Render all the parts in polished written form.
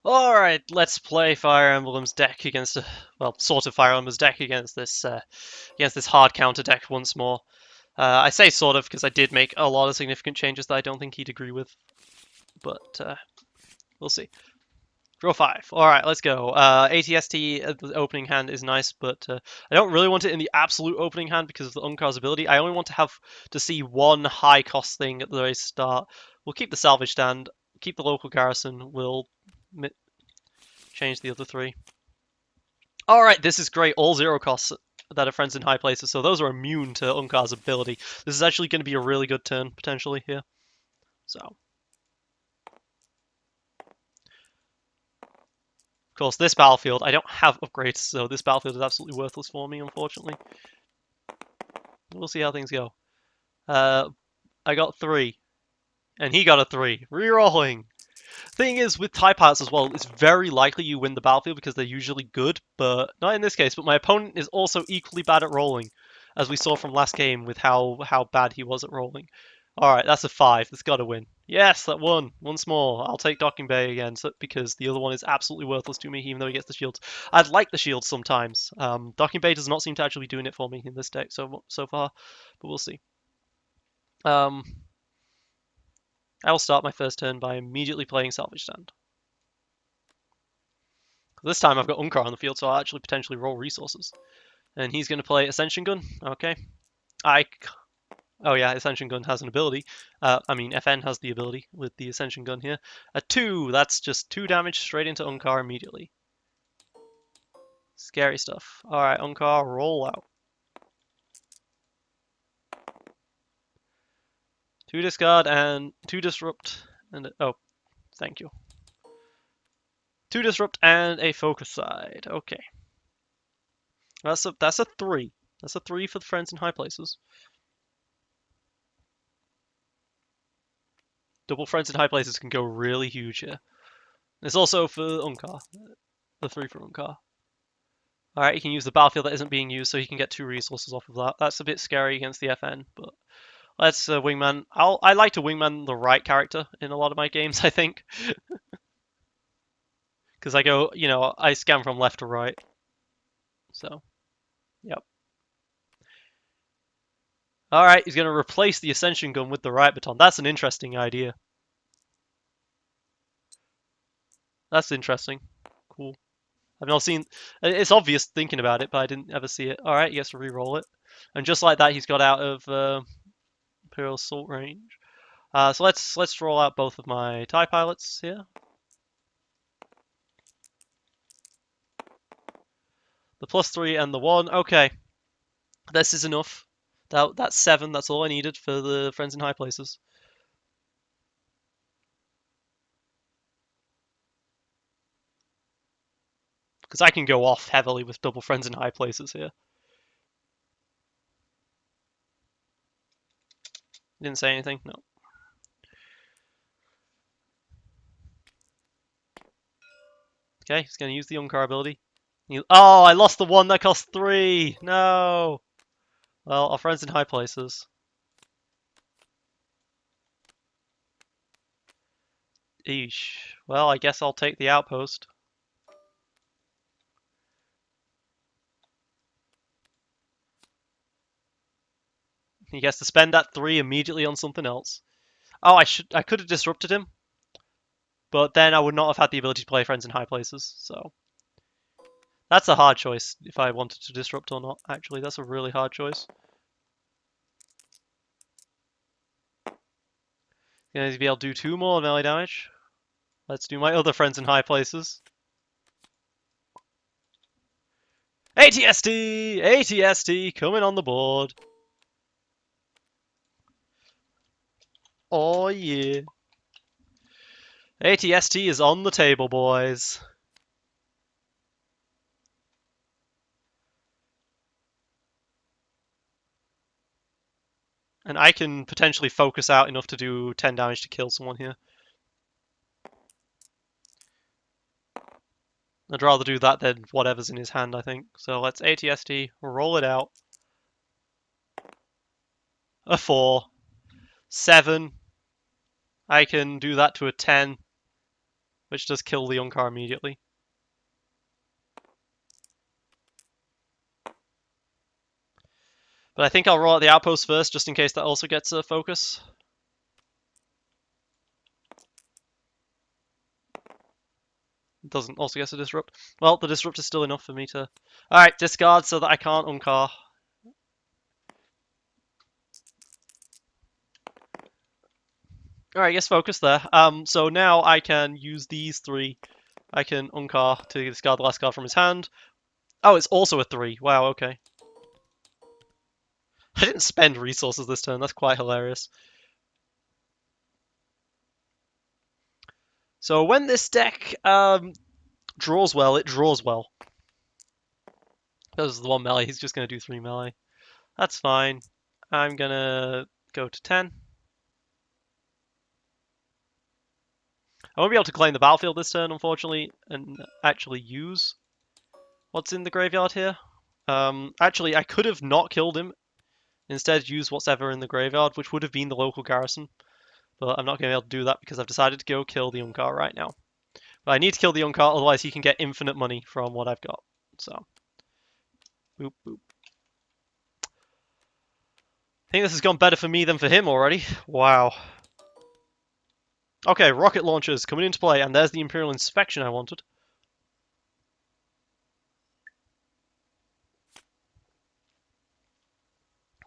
Alright, let's play Fire Emblem's deck against well, sort of Fire Emblem's deck against this hard counter deck once more. I say sort of because I did make a lot of significant changes that I don't think he'd agree with, but we'll see. Draw 5. Alright, let's go. ATST, the opening hand is nice, but I don't really want it in the absolute opening hand because of the Unkar's ability. I only want to have to see one high cost thing at the very start. We'll keep the salvage stand, keep the local garrison, we'll change the other three. Alright, this is great. All zero costs that are friends in high places, so those are immune to Unkar's ability. This is actually going to be a really good turn, potentially, here. So. Of course, this battlefield, I don't have upgrades, so this battlefield is absolutely worthless for me, unfortunately. We'll see how things go. I got 3. And he got a 3. Rerolling! Thing is, with TIE pilots as well, it's very likely you win the battlefield because they're usually good, but not in this case. But my opponent is also equally bad at rolling, as we saw from last game with how bad he was at rolling. Alright, that's a 5. That's got to win. Yes, that won. Once more. I'll take Docking Bay again because the other one is absolutely worthless to me, even though he gets the shields. I'd like the shields sometimes. Docking Bay does not seem to actually be doing it for me in this deck so far, but we'll see. I will start my first turn by immediately playing Salvage Stand. This time I've got Unkar on the field, so I'll actually potentially roll resources. And he's going to play Ascension Gun. Okay. Oh yeah, Ascension Gun has an ability. I mean, FN has the ability with the Ascension Gun here. A 2, that's just 2 damage straight into Unkar immediately. Scary stuff. Alright, Unkar, roll out. 2 discard and 2 disrupt. And oh, thank you. 2 disrupt and a focus side. Okay. That's a 3. That's a 3 for the friends in high places. Double friends in high places can go really huge here. It's also for Unkar. The 3 for Unkar. Alright, he can use the battlefield that isn't being used so he can get 2 resources off of that. That's a bit scary against the FN, but let's wingman. I like to wingman the right character in a lot of my games, I think. Because I go, I scan from left to right. So, yep. Alright, he's going to replace the Ascension Gun with the Riot Baton. That's an interesting idea. That's interesting. Cool. I've not seen... It's obvious thinking about it, but I didn't ever see it. Alright, he gets to re-roll it. And just like that, he's got out of Imperial Assault range. So let's roll out both of my TIE pilots here. The +3 and the 1. Okay. This is enough. That's 7. That's all I needed for the friends in high places. Because I can go off heavily with double friends in high places here. Didn't say anything? No. Okay, he's going to use the Unkar ability. Oh, I lost the one that cost 3! No! Well, our friends in high places. Eesh. Well, I guess I'll take the outpost. He gets to spend that 3 immediately on something else. Oh, I could have disrupted him. But then I would not have had the ability to play friends in high places, so... That's a hard choice, if I wanted to disrupt or not, actually. That's a really hard choice. Gonna be able to do 2 more melee damage. Let's do my other friends in high places. ATST! ATST coming on the board. Oh yeah. ATST is on the table, boys. And I can potentially focus out enough to do 10 damage to kill someone here. I'd rather do that than whatever's in his hand, I think. So let's ATST, roll it out. A 4. 7. I can do that to a 10. which does kill the Unkar immediately. But I think I'll roll out the outpost first, just in case that also gets a focus. It doesn't also get a disrupt. Well, the disrupt is still enough for me to... Alright, discard so that I can't Unkar. Alright, yes, focus there. So now I can use these three. I can Unkar to discard the last card from his hand. Oh, it's also a 3. Wow, okay. I didn't spend resources this turn, that's quite hilarious. So when this deck draws well, it draws well. Because the 1 melee, he's just going to do 3 melee. That's fine. I'm going to go to 10. I won't be able to claim the battlefield this turn, unfortunately, and actually use what's in the graveyard here. Actually, I could have not killed him. Instead, use what's ever in the graveyard, which would have been the local garrison. But I'm not going to be able to do that because I've decided to go kill the Unkar right now. But I need to kill the Unkar, otherwise he can get infinite money from what I've got. So, boop, boop. I think this has gone better for me than for him already. Wow. Okay, rocket launchers coming into play, and there's the Imperial Inspection I wanted.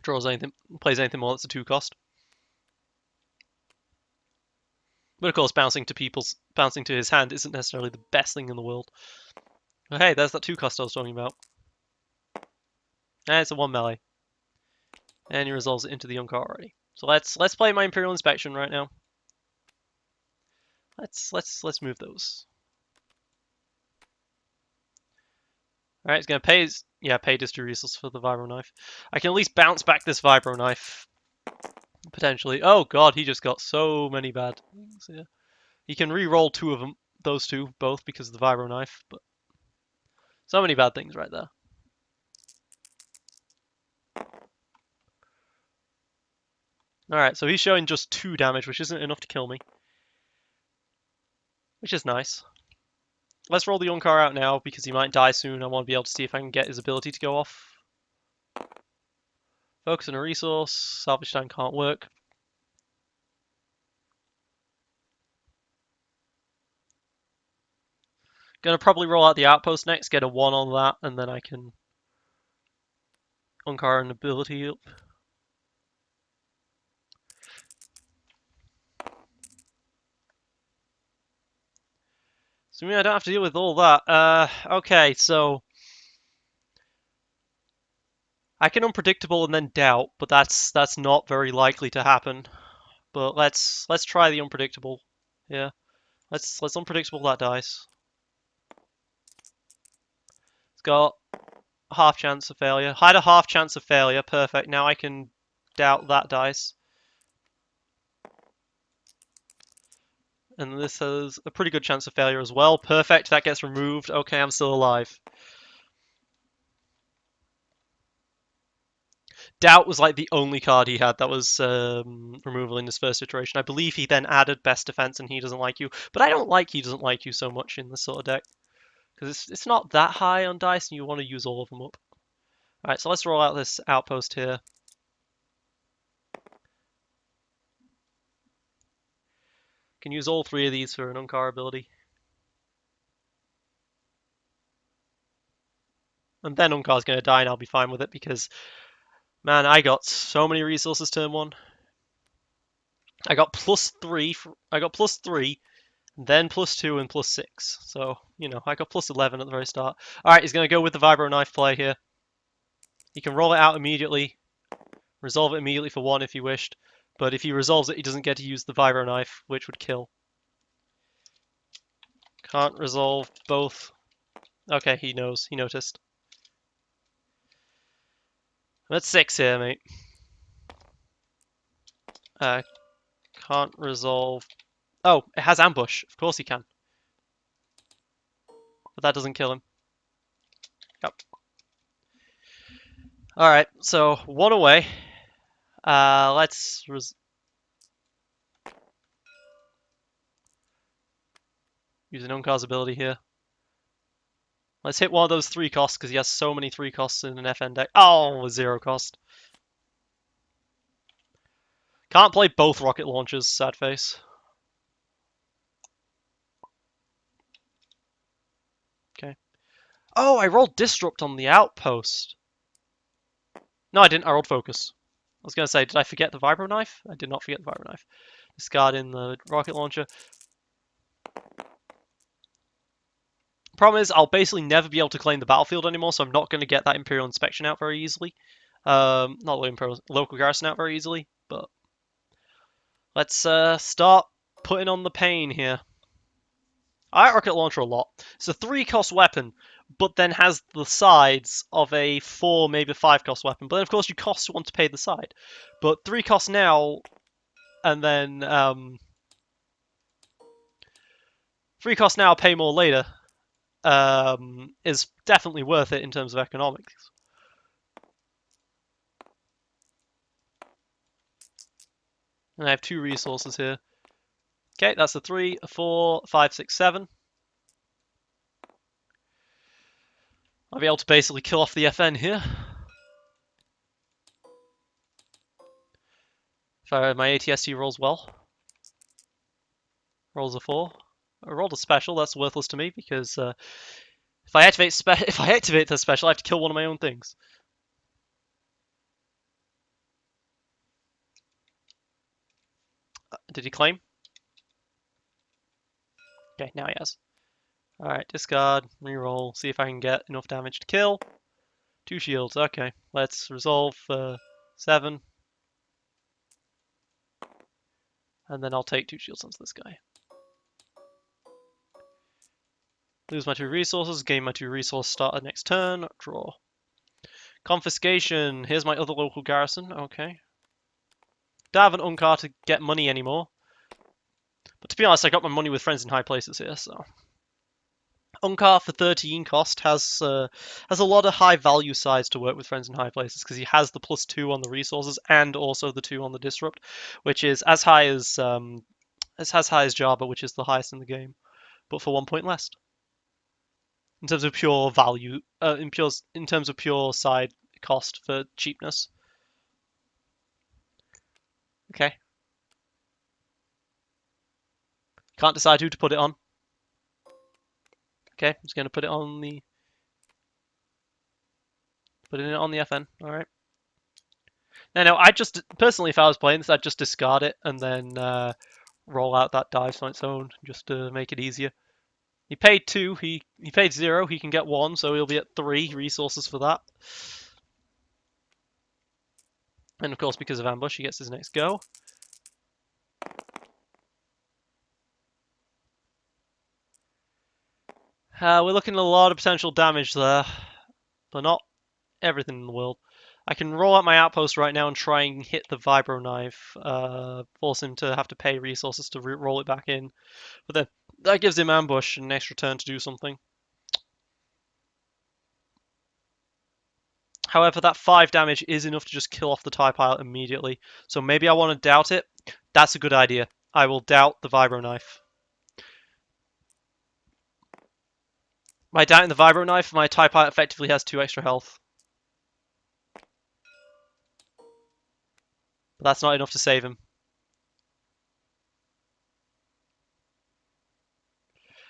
Draws anything, plays anything more that's a 2 cost. But of course, bouncing to his hand isn't necessarily the best thing in the world. But hey, there's that 2 cost I was talking about. And it's a 1 melee. And he resolves it into the Unkar already. So let's play my Imperial Inspection right now. Let's move those. Alright, it's gonna pay pay Distry resource for the Vibro Knife. I can at least bounce back this Vibro Knife. Potentially. Oh god, he just got so many bad things here. He can re-roll 2 of them, those 2, both because of the Vibro Knife, but so many bad things right there. Alright, so he's showing just 2 damage, which isn't enough to kill me. Which is nice. Let's roll the Unkar out now, because he might die soon. I want to be able to see if I can get his ability to go off. Focus on a resource. Salvage time can't work. Gonna probably roll out the outpost next, get a 1 on that, and then I can Unkar an ability up. So I don't have to deal with all that. Okay, so I can unpredictable and then doubt, but that's not very likely to happen. But let's try the unpredictable. Yeah, let's unpredictable that dice. It's got a half chance of failure. Had a half chance of failure. Perfect. Now I can doubt that dice. And this has a pretty good chance of failure as well. Perfect. That gets removed. Okay, I'm still alive. Doubt was like the only card he had that was removal in his first iteration. I believe he then added Best Defense and He Doesn't Like You. But I don't like He Doesn't Like You so much in this sort of deck. Because it's not that high on dice and you want to use all of them up. Alright, so let's roll out this outpost here. Can use all 3 of these for an Unkar ability. And then Unkar's going to die and I'll be fine with it because, man, I got so many resources turn 1. I got +3, then +2 and +6. So, you know, I got +11 at the very start. Alright, he's going to go with the Vibro Knife play here. He can roll it out immediately, resolve it immediately for 1 if he wished. But if he resolves it, he doesn't get to use the Vibro Knife, which would kill. Can't resolve both. Okay, he knows. He noticed. That's 6 here, mate. Can't resolve... Oh, it has ambush. Of course he can. But that doesn't kill him. Yep. Alright, so 1 away. Let's... Using Unkar's ability here. Let's hit one of those 3 costs because he has so many 3 costs in an FN deck. Oh, 0 cost. Can't play both rocket launchers, sad face. Okay. Oh, I rolled Disrupt on the outpost. No, I didn't. I rolled Focus. I was going to say, did I forget the Vibro Knife? I did not forget the Vibro Knife. Discarding the rocket launcher. Problem is, I'll basically never be able to claim the battlefield anymore, so I'm not going to get that Imperial Inspection out very easily. Not Imperial, local garrison out very easily, but let's start putting on the pain here. I like rocket launcher a lot. It's a 3-cost weapon, but then has the sides of a 4, maybe 5-cost weapon. But then, of course, you cost 1 to pay the side. But 3 costs now, and then 3 costs now, pay more later, is definitely worth it in terms of economics. And I have 2 resources here. Okay, that's a 3, a 4, 5, 6, 7. I'll be able to basically kill off the FN here. If my ATST rolls well. Rolls a 4. I rolled a special, that's worthless to me because if I activate the special, I have to kill one of my own things. Did he claim? Okay, now he has. Alright, discard, reroll, see if I can get enough damage to kill. 2 shields, okay. Let's resolve 7. And then I'll take 2 shields onto this guy. Lose my 2 resources, gain my 2 resources, start the next turn, draw. Confiscation, here's my other local garrison, okay. Don't have an Unkar to get money anymore. But to be honest, I got my money with friends in high places here, so. Unkar for 13 cost has a lot of high value sides to work with friends in high places because he has the +2 on the resources and also the 2 on the disrupt, which is as high as Jabba, which is the highest in the game, but for 1 point less. In terms of pure value, in terms of pure side cost for cheapness. Okay. Can't decide who to put it on. Okay, I'm just going to put it on the FN. All right. Now, I just personally, if I was playing this, I'd just discard it and then roll out that dive on its own just to make it easier. He paid 2. He paid 0. He can get 1, so he'll be at 3 resources for that. And of course, because of ambush, he gets his next go. We're looking at a lot of potential damage there, but not everything in the world. I can roll out my outpost right now and try and hit the Vibro Knife, force him to have to pay resources to roll it back in. But then that gives him ambush and an extra turn to do something. However, that 5 damage is enough to just kill off the TIE pilot immediately. So maybe I want to doubt it. That's a good idea. I will doubt the Vibro Knife. By doubting the Vibro Knife, my TIE pilot effectively has 2 extra health. But that's not enough to save him.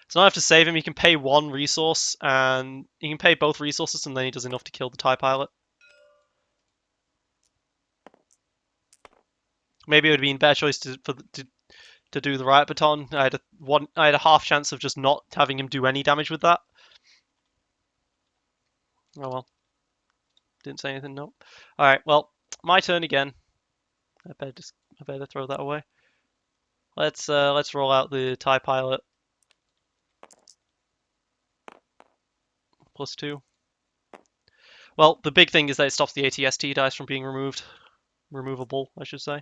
It's not enough to save him. He can pay 1 resource, and he can pay both resources, and then he does enough to kill the TIE pilot. Maybe it would have been a better choice to do the riot baton. I had a half chance of just not having him do any damage with that. Oh well. Didn't say anything, no. Alright, well, my turn again. I better throw that away. Let's roll out the TIE pilot. +2. Well, the big thing is that it stops the ATST dice from being removed. Removable, I should say.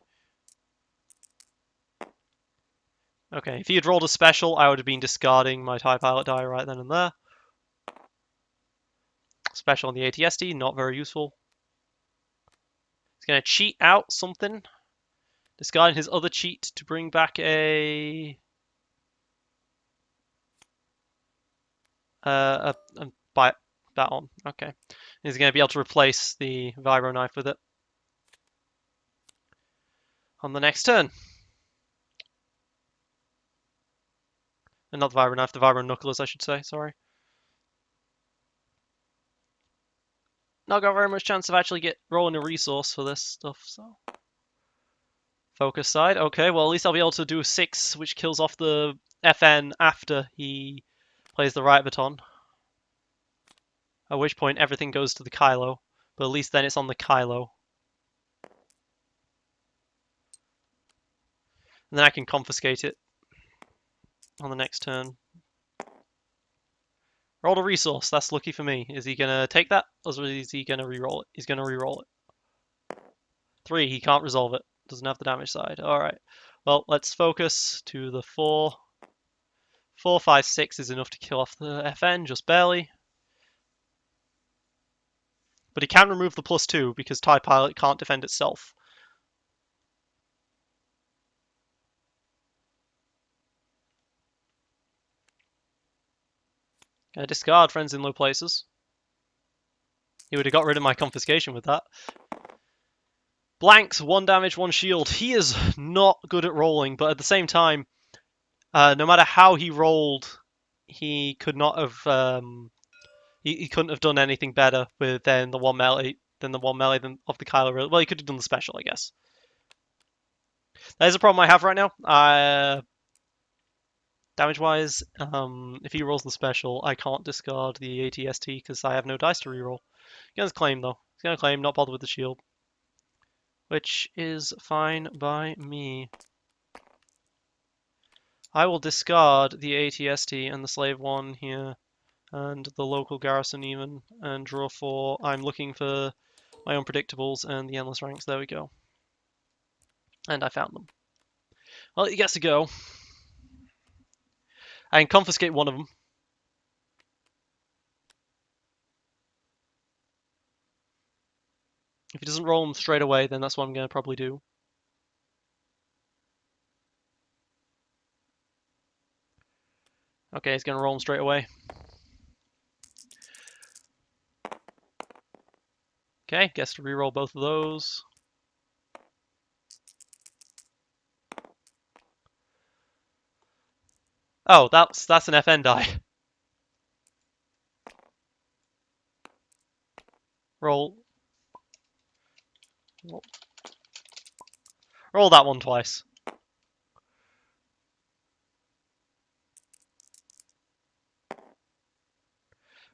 Okay, if he had rolled a special, I would have been discarding my TIE pilot die right then and there. Special on the ATST, not very useful. He's going to cheat out something. Discarding his other cheat to bring back a... Buy that on. Okay. He's going to be able to replace the Vibro Knife with it on the next turn. And not the Vibro Knife, the Vibro Knucklers, I should say. Sorry. Not got very much chance of actually rolling a resource for this stuff, so. Focus side. Okay, well, at least I'll be able to do 6, which kills off the FN after he plays the right baton. At which point, everything goes to the Kylo. But at least then it's on the Kylo. And then I can confiscate it on the next turn. Roll a resource. That's lucky for me. Is he going to take that? Or is he going to reroll it? He's going to reroll it. 3. He can't resolve it. Doesn't have the damage side. Alright. Well, let's focus to the 4. 4, 5, 6 is enough to kill off the FN, just barely. But he can remove the +2 because TIE Pilot can't defend itself. Gonna discard Friends in Low Places. He would have got rid of my confiscation with that. Blanks, 1 damage, 1 shield. He is not good at rolling, but at the same time, no matter how he rolled, he could not have. He couldn't have done anything better with the one melee of the Kylo. Well, he could have done the special, I guess. That is a problem I have right now. Damage-wise, if he rolls the special, I can't discard the ATST because I have no dice to reroll. He's going to claim, though. He's going to claim, not bother with the shield. Which is fine by me. I will discard the ATST and the Slave 1 here, and the local garrison even, and draw 4. I'm looking for my unpredictables and the endless ranks. There we go. And I found them. Well, he gets to go. I can confiscate one of them. If he doesn't roll them straight away, then that's what I'm going to probably do. Okay, he's going to roll them straight away. Okay, gets to reroll both of those. Oh, that's an FN die. Roll that one twice.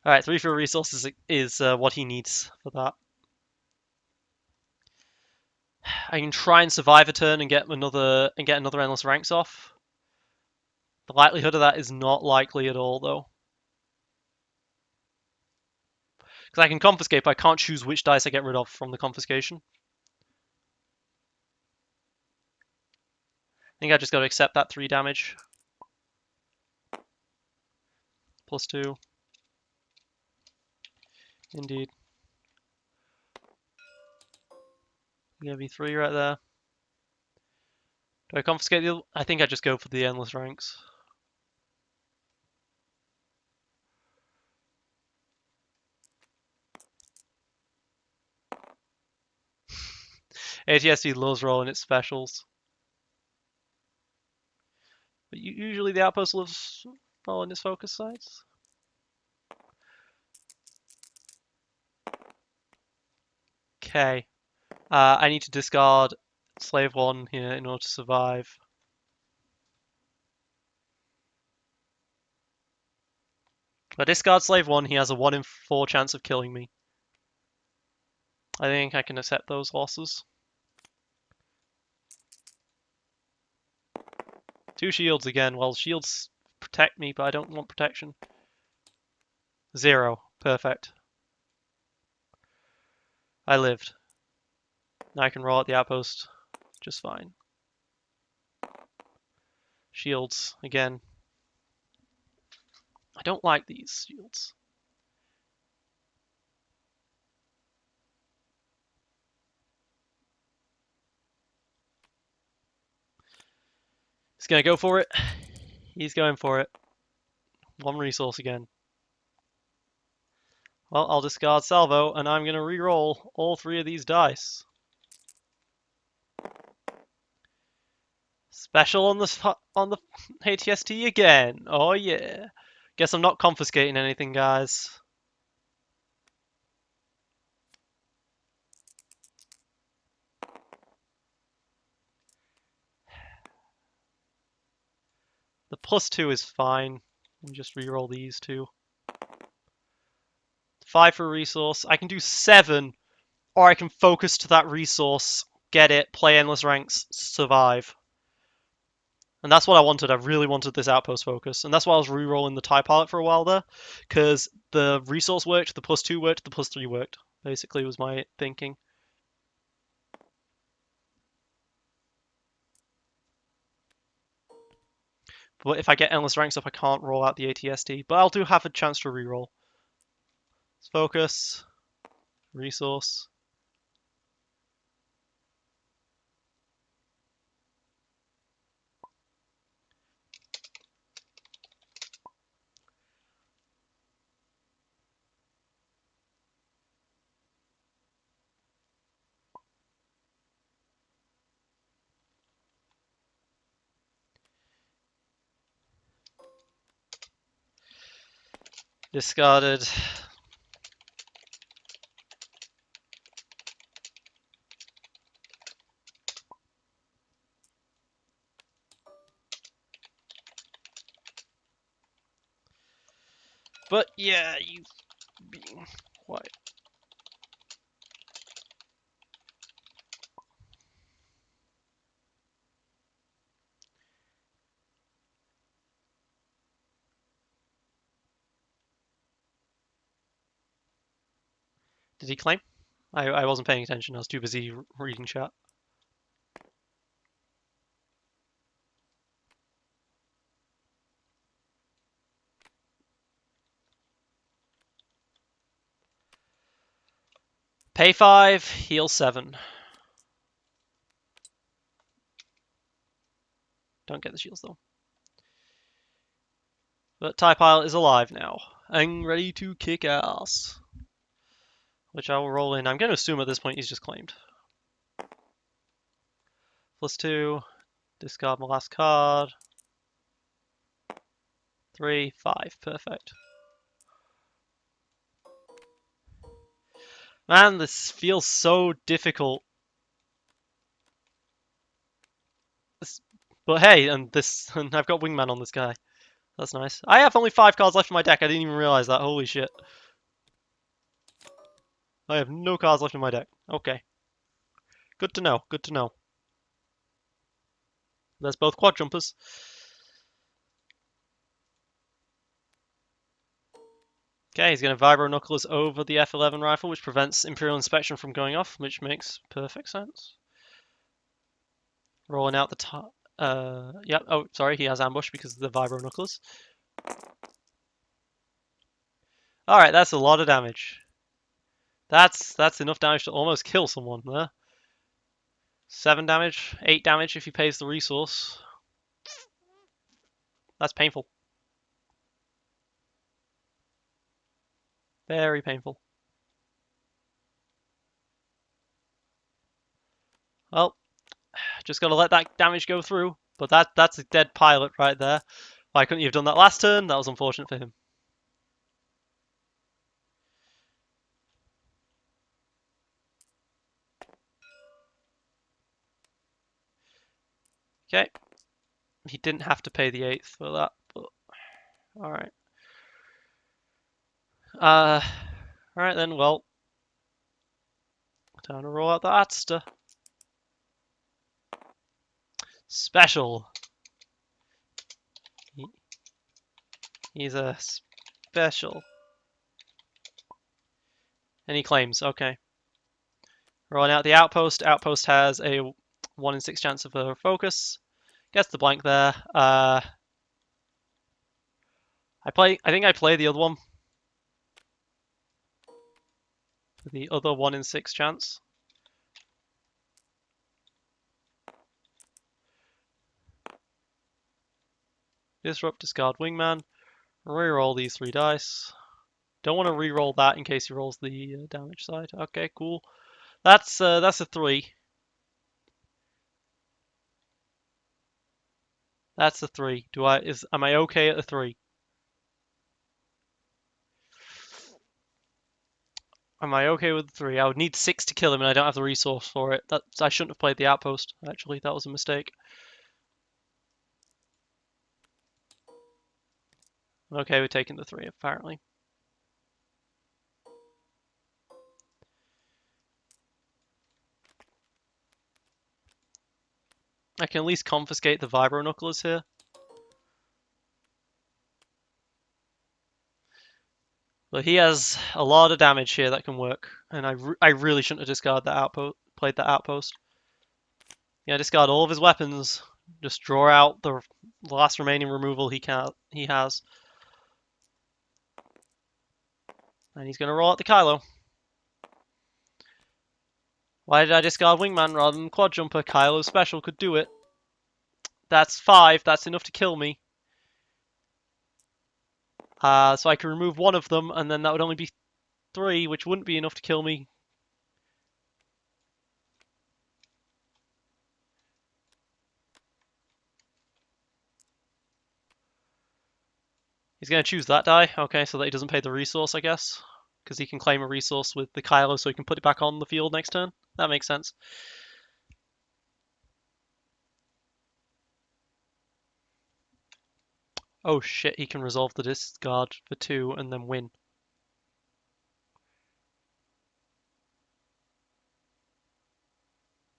Alright, 3 for resources is what he needs for that. I can try and survive a turn and get another endless ranks off. The likelihood of that is not likely at all, though. Because I can confiscate, but I can't choose which dice I get rid of from the confiscation. I think I just got to accept that 3 damage. +2. Indeed. Gonna be 3 right there. Do I confiscate the other? I think I just go for the endless ranks. ATSD loves rolling its specials. But usually the outpost loves rolling its focus sides. Okay. I need to discard Slave 1 here in order to survive. If I discard Slave 1, he has a 1 in 4 chance of killing me. I think I can accept those losses. 2 shields again. Well, shields protect me, but I don't want protection. 0. Perfect. I lived. Now I can roll out the outpost just fine. Shields, again. I don't like these shields. He's going to go for it. He's going for it. 1 resource again. Well, I'll discard Salvo, and I'm going to re-roll all 3 of these dice. Special on the ATST again. Oh yeah. Guess I'm not confiscating anything, guys. The +2 is fine. Let me just re-roll these 2. 5 for resource. I can do 7, or I can focus to that resource, get it, play endless ranks, survive. And that's what I wanted. I really wanted this outpost focus. And that's why I was re-rolling the TIE pilot for a while there. Because the resource worked, the +2 worked, the +3 worked. Basically was my thinking. But if I get endless ranks up, I can't roll out the ATST. But I'll do have a chance to re-roll. Let's focus. Resource. Discarded. But yeah, you being quiet. Did he claim? I wasn't paying attention. I was too busy reading chat. Pay 5, heal 7. Don't get the shields though. But TIE Pilot is alive now and ready to kick ass. Which I will roll in. I'm going to assume at this point he's just claimed. +2. Discard my last card. 3, 5. Perfect. Man, this feels so difficult. But hey, and I've got Wingman on this guy. That's nice. I have only 5 cards left in my deck. I didn't even realize that. Holy shit. I have no cards left in my deck. Okay. Good to know. Good to know. There's both quad jumpers. Okay, he's going to Vibro Knuckles over the F11 rifle, which prevents Imperial Inspection from going off, which makes perfect sense. Rolling out the top. Yep. Oh, sorry, he has ambush because of the Vibro Knuckles. Alright, that's a lot of damage. That's enough damage to almost kill someone there. 7 damage, 8 damage if he pays the resource. That's painful. Very painful. Well, just gotta let that damage go through. But that's a dead pilot right there. Why couldn't you have done that last turn? That was unfortunate for him. Okay. He didn't have to pay the 8th for that, but alright. Alright then, well. Time to roll out the Atsta. Special. He's a special. And he claims, okay. Rolling out the Outpost. Outpost has a 1 in 6 chance of a focus. Gets the blank there. I think I play the other one. The other 1 in 6 chance. Disrupt, discard Wingman. Reroll these 3 dice. Don't want to re-roll that in case he rolls the damage side. Okay, cool. That's a 3. That's a 3. Am I okay at a 3? Am I okay with 3? I would need 6 to kill him, and I don't have the resource for it. I shouldn't have played the outpost. Actually, that was a mistake. Okay, we're taking the 3 apparently. I can at least confiscate the Vibro Knucklers here. But he has a lot of damage here that can work, and I really shouldn't have discarded that outpost. Played that outpost. Yeah, discard all of his weapons. Just draw out the last remaining removal he has, and he's gonna roll out the Kylo. Why did I discard Wingman rather than Quad Jumper? Kylo's special could do it. That's 5. That's enough to kill me. So I can remove one of them, and then that would only be 3, which wouldn't be enough to kill me. He's going to choose that die. Okay, so that he doesn't pay the resource, I guess. Because he can claim a resource with the Kylo so he can put it back on the field next turn. That makes sense. Oh shit, he can resolve the discard for 2 and then win.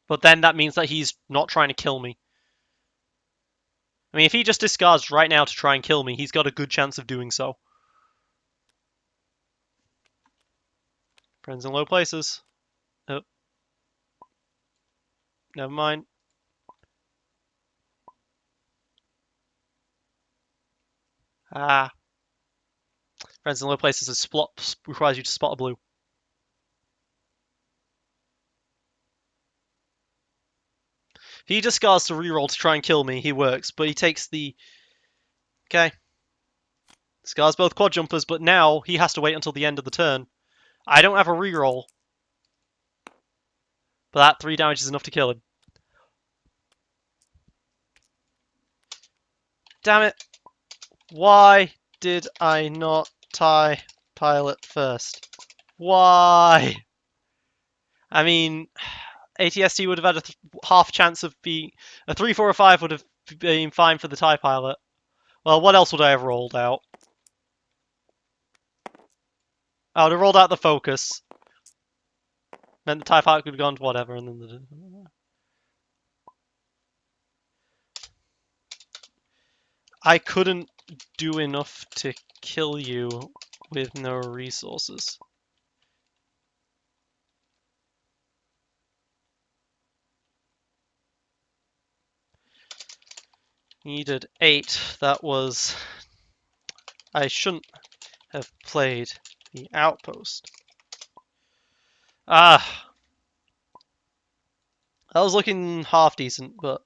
But then that means that he's not trying to kill me. I mean, if he just discards right now to try and kill me, he's got a good chance of doing so. Friends in low places. Oh. Never mind. Ah. Friends in low places requires you to spot a blue. If he discards to reroll to try and kill me, he works, but he takes the... Okay. Discards both quad jumpers, but now he has to wait until the end of the turn. I don't have a reroll. But that 3 damage is enough to kill him. Damn it. Why did I not tie pilot first? Why? I mean, ATST would have had a half chance of being... A 3, 4, or 5 would have been fine for the TIE pilot. Well, what else would I have rolled out? I would have rolled out the focus. Meant the TIE pilot could have gone to whatever, and then the... I couldn't do enough to kill you with no resources. Needed 8. That was... I shouldn't have played the outpost. Ah! That was looking half decent, but...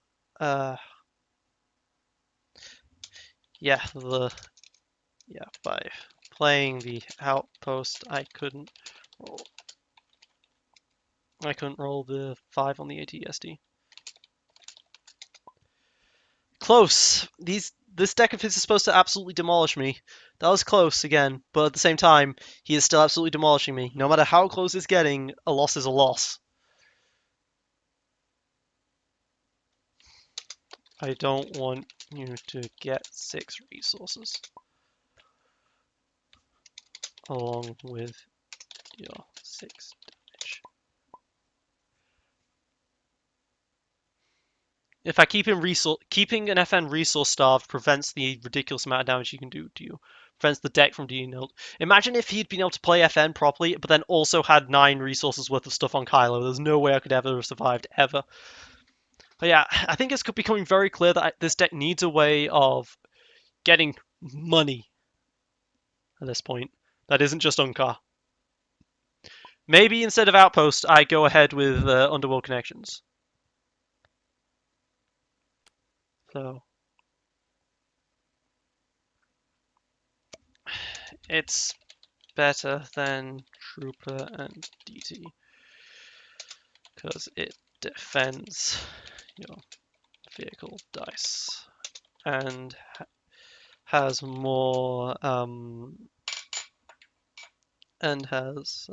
yeah, by playing the outpost, I couldn't roll the 5 on the ATSD. Close. This deck of his is supposed to absolutely demolish me. That was close again, but at the same time, he is still absolutely demolishing me. No matter how close it's getting, a loss is a loss. I don't want you to get 6 resources along with your 6 damage. If I keep him keeping an FN resource starved prevents the ridiculous amount of damage he can do to you. Prevents the deck from being able. Imagine if he'd been able to play FN properly, but then also had 9 resources worth of stuff on Kylo. There's no way I could ever have survived ever. But yeah, I think it's becoming very clear that this deck needs a way of getting money at this point. That isn't just Unkar. Maybe instead of Outpost, I go ahead with Underworld Connections. So it's better than Trooper and DT because it defends your vehicle dice and has more and has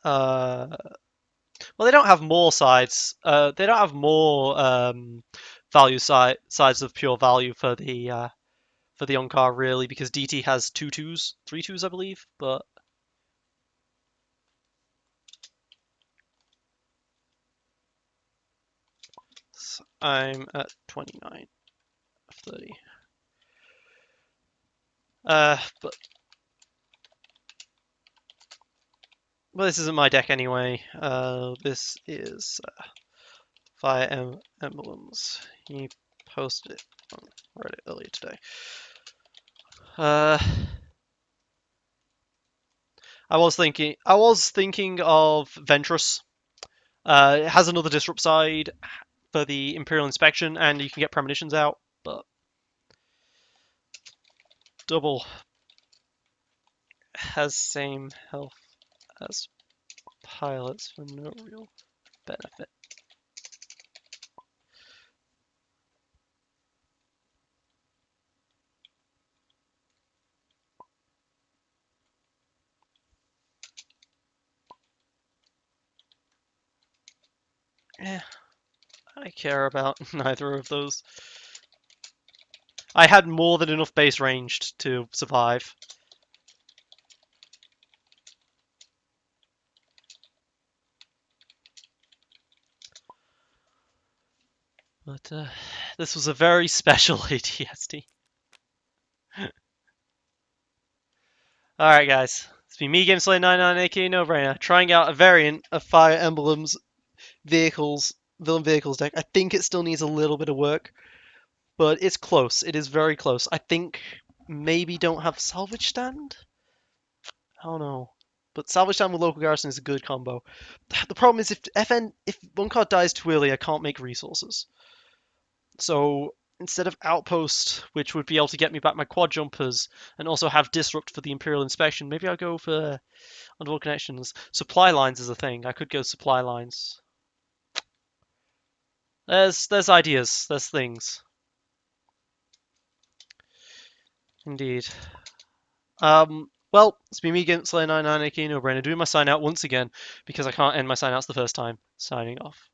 well, they don't have more sides. They don't have more sides of pure value for the on-car really, because DT has 2 2s, 3 2s, I believe. But I'm at 29 of 30. But well, this isn't my deck anyway. This is Fire Emblems. He posted it on Reddit earlier today. I was thinking of Ventress. It has another disrupt side for the Imperial Inspection, and you can get premonitions out, but double has same health as pilots for no real benefit. Yeah, I care about neither of those. I had more than enough base ranged to survive. But this was a very special ATSD. Alright guys, it's been me, GameSlayer99, aka No Brainer, trying out a variant of Fire Emblem's villain vehicles deck. I think it still needs a little bit of work, but it's close. It is very close. I think maybe don't have salvage stand? I don't know. But salvage stand with local garrison is a good combo. The problem is if one card dies too early, I can't make resources. So instead of outpost, which would be able to get me back my quad jumpers and also have disrupt for the Imperial Inspection, maybe I'll go for underworld connections. Supply lines is a thing. I could go supply lines. There's ideas. There's things. Indeed. Well, it's been me, GameSlayer99, aka No Brainer, doing my sign out once again because I can't end my sign outs the first time. Signing off.